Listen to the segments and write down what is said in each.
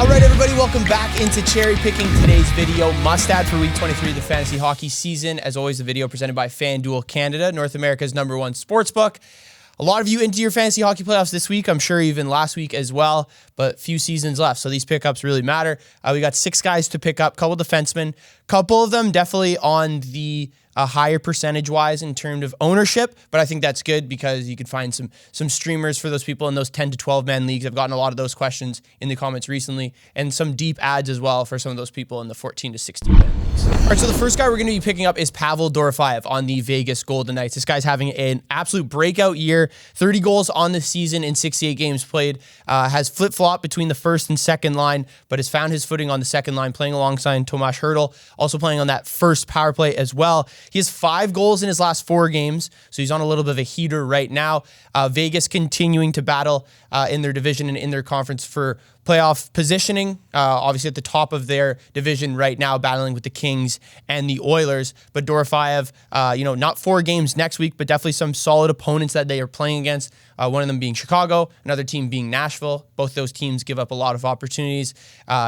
All right, everybody, welcome back into Cherry Picking. Today's video must add for week 23 of the fantasy hockey season. As always, the video presented by FanDuel Canada, North America's #1 sportsbook. A lot of you into your fantasy hockey playoffs this week. I'm sure even last week as well, but few seasons left. So these pickups really matter. We got 6 guys to pick up, couple defensemen, couple of them definitely on the higher percentage-wise in terms of ownership, but I think that's good because you could find some streamers for those people in those 10 to 12-man leagues. I've gotten a lot of those questions in the comments recently, and some deep ads as well for some of those people in the 14 to 16-man leagues. All right, so the first guy we're going to be picking up is Pavel Dorofeyev on the Vegas Golden Knights. This guy's having an absolute breakout year, 30 goals on the season in 68 games played, has flip-flopped between the first and second line, but has found his footing on the second line, playing alongside Tomas Hertl, also playing on that first power play as well. He has 5 goals in his last 4 games, so he's on a little bit of a heater right now. Vegas continuing to battle in their division and in their conference for playoff positioning, obviously at the top of their division right now, battling with the Kings and the Oilers. But Dorofeyev, not 4 games next week, but definitely some solid opponents that they are playing against. One of them being Chicago, another team being Nashville. Both those teams give up a lot of opportunities.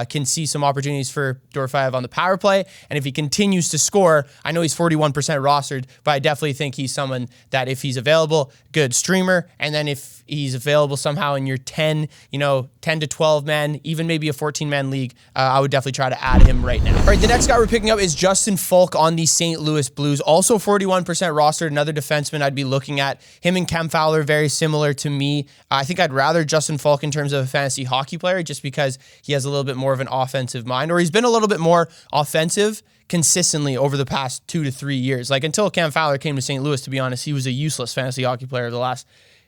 Can see some opportunities for Dorofeyev on the power play. And if he continues to score, I know he's 41% rostered, but I definitely think he's someone that if he's available, good streamer. And then if he's available somehow in your 10 to 12 man, even maybe a 14-man league, I would definitely try to add him right now. All right, the next guy we're picking up is Justin Faulk on the St. Louis Blues. Also 41% rostered, another defenseman I'd be looking at. Him and Cam Fowler, very similar to me. I think I'd rather Justin Faulk in terms of a fantasy hockey player just because he has a little bit more of an offensive mind, or he's been a little bit more offensive consistently over the past 2 to 3 years. Like until Cam Fowler came to St. Louis, to be honest, he was a useless fantasy hockey player the last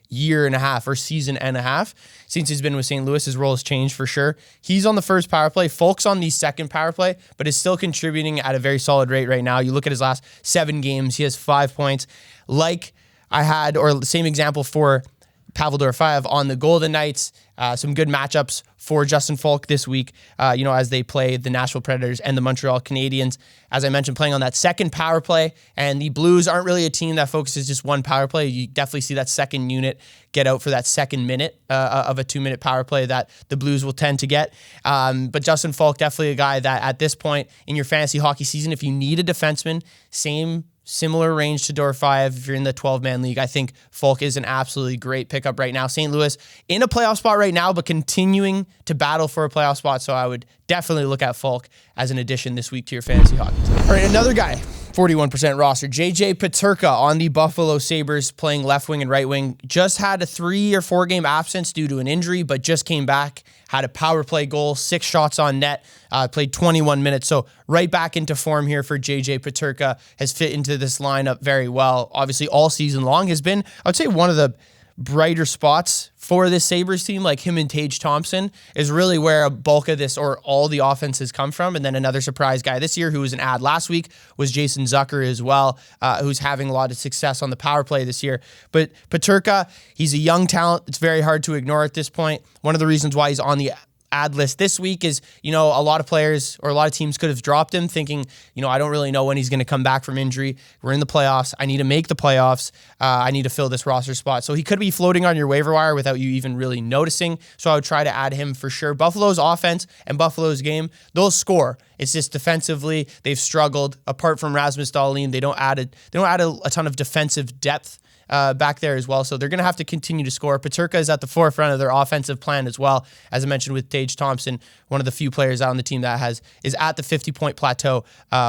year and a half or season and a half. Since he's been with St. Louis, his role has changed for sure. He's on the first power play. Faulk's on the second power play, but is still contributing at a very solid rate right now. You look at his last 7 games, he has 5 points. Like I had, or the same example for Pavel Dorofeyev on the Golden Knights. Some good matchups for Justin Faulk this week, as they play the Nashville Predators and the Montreal Canadiens. As I mentioned, playing on that second power play, and the Blues aren't really a team that focuses just one power play. You definitely see that second unit get out for that second minute of a 2-minute power play that the Blues will tend to get. But Justin Faulk, definitely a guy that at this point in your fantasy hockey season, if you need a defenseman, similar range to Dorofeyev if you're in the 12-man league. I think Faulk is an absolutely great pickup right now. St. Louis in a playoff spot right now, but continuing to battle for a playoff spot, so I would definitely look at Faulk as an addition this week to your fantasy hockey team. All right, another guy, 41% roster, JJ Peterka on the Buffalo Sabres, playing left wing and right wing. Just had a 3 or 4 game absence due to an injury, but just came back, had a power play goal, 6 shots on net, played 21 minutes. So right back into form here for JJ Peterka, has fit into this lineup very well. Obviously all season long has been, I would say, one of the brighter spots for this Sabres team, like him and Tage Thompson, is really where a bulk of this or all the offenses come from. And then another surprise guy this year who was an ad last week was Jason Zucker as well, who's having a lot of success on the power play this year. But Peterka, he's a young talent. It's very hard to ignore at this point. One of the reasons why he's on the ad list this week is, a lot of players or a lot of teams could have dropped him thinking, I don't really know when he's going to come back from injury. We're in the playoffs. I need to make the playoffs. I need to fill this roster spot. So he could be floating on your waiver wire without you even really noticing. So I would try to add him for sure. Buffalo's offense and Buffalo's game, they'll score. It's just defensively, they've struggled. Apart from Rasmus Dahlin, they don't add a ton of defensive depth back there as well. So they're going to have to continue to score. Peterka is at the forefront of their offensive plan as well. As I mentioned with Tage Thompson, one of the few players out on the team that is at the 50-point plateau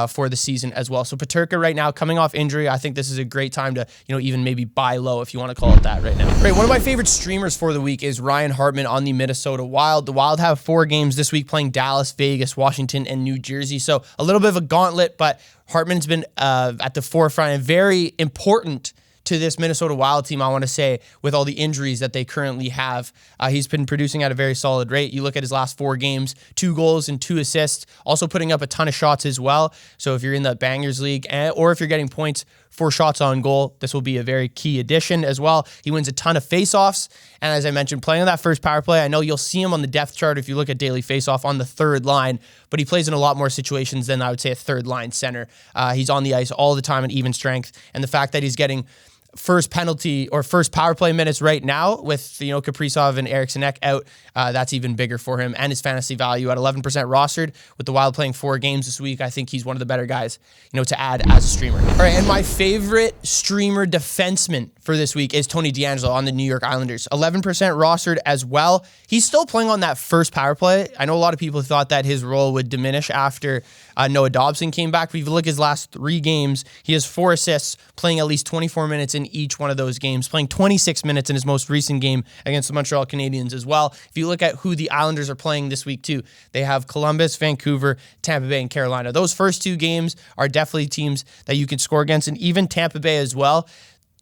for the season as well. So Peterka right now coming off injury, I think this is a great time to, even maybe buy low if you want to call it that right now. Right, one of my favorite streamers for the week is Ryan Hartman on the Minnesota Wild. The Wild have 4 games this week playing Dallas, Vegas, Washington, and New Jersey. So a little bit of a gauntlet, but Hartman's been at the forefront and very important to this Minnesota Wild team, I want to say, with all the injuries that they currently have. He's been producing at a very solid rate. You look at his last 4 games, 2 goals and 2 assists, also putting up a ton of shots as well. So if you're in the Bangers League or if you're getting points for shots on goal, this will be a very key addition as well. He wins a ton of faceoffs. And as I mentioned, playing on that first power play, I know you'll see him on the depth chart if you look at daily faceoff on the 3rd line, but he plays in a lot more situations than I would say a 3rd line center. He's on the ice all the time at even strength. And the fact that he's getting first penalty or first power play minutes right now with, Kaprizov and Eriksson Ek out. That's even bigger for him, and his fantasy value at 11% rostered with the Wild playing 4 games this week. I think he's one of the better guys, to add as a streamer. All right, and my favorite streamer defenseman for this week is Tony DeAngelo on the New York Islanders. 11% rostered as well. He's still playing on that first power play. I know a lot of people thought that his role would diminish after Noah Dobson came back, but if you look at his last 3 games, he has 4 assists, playing at least 24 minutes in each one of those games, playing 26 minutes in his most recent game against the Montreal Canadiens as well. If you look at who the Islanders are playing this week too, they have Columbus, Vancouver, Tampa Bay, and Carolina. Those first 2 games are definitely teams that you can score against, and even Tampa Bay as well.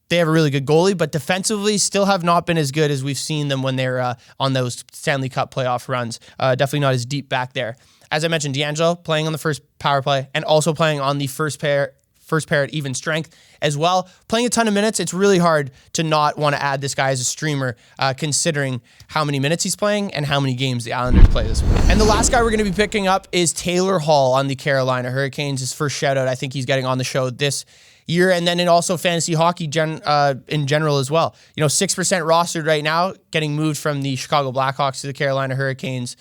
They have a really good goalie, but defensively still have not been as good as we've seen them when they're on those Stanley Cup playoff runs. Definitely not as deep back there. As I mentioned, DeAngelo playing on the first power play and also playing on the first pair at even strength as well. Playing a ton of minutes, it's really hard to not want to add this guy as a streamer, considering how many minutes he's playing and how many games the Islanders play this week. And the last guy we're going to be picking up is Taylor Hall on the Carolina Hurricanes. His first shout out, I think he's getting on the show this year, and then in also fantasy hockey in general as well. 6% rostered right now, getting moved from the Chicago Blackhawks to the Carolina Hurricanes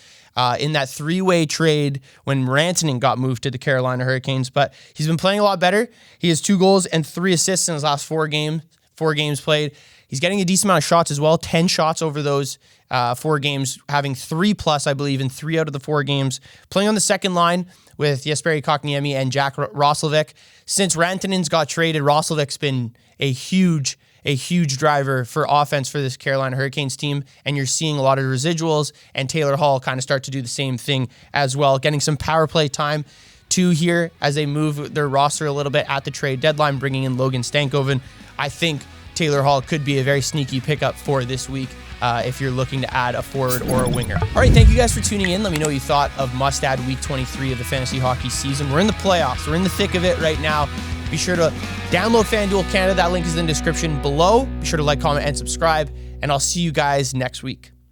in that 3-way trade when Rantanen got moved to the Carolina Hurricanes. But he's been playing a lot better. He has 2 goals and 3 assists in his last 4 games played. He's getting a decent amount of shots as well, 10 shots over those 4 games, having 3+, I believe, in 3 out of the 4 games. Playing on the second line with Jesperi Kotkaniemi and Jack Roslovic. Since Rantanen's got traded, Roslovic's been a huge driver for offense for this Carolina Hurricanes team, and you're seeing a lot of residuals, and Taylor Hall kind of start to do the same thing as well, getting some power play time too here as they move their roster a little bit at the trade deadline, bringing in Logan Stankoven. I think Taylor Hall could be a very sneaky pickup for this week if you're looking to add a forward or a winger. All right, thank you guys for tuning in. Let me know what you thought of must-add week 23 of the fantasy hockey season. We're in the playoffs. We're in the thick of it right now. Be sure to download FanDuel Canada. That link is in the description below. Be sure to like, comment, and subscribe, and I'll see you guys next week.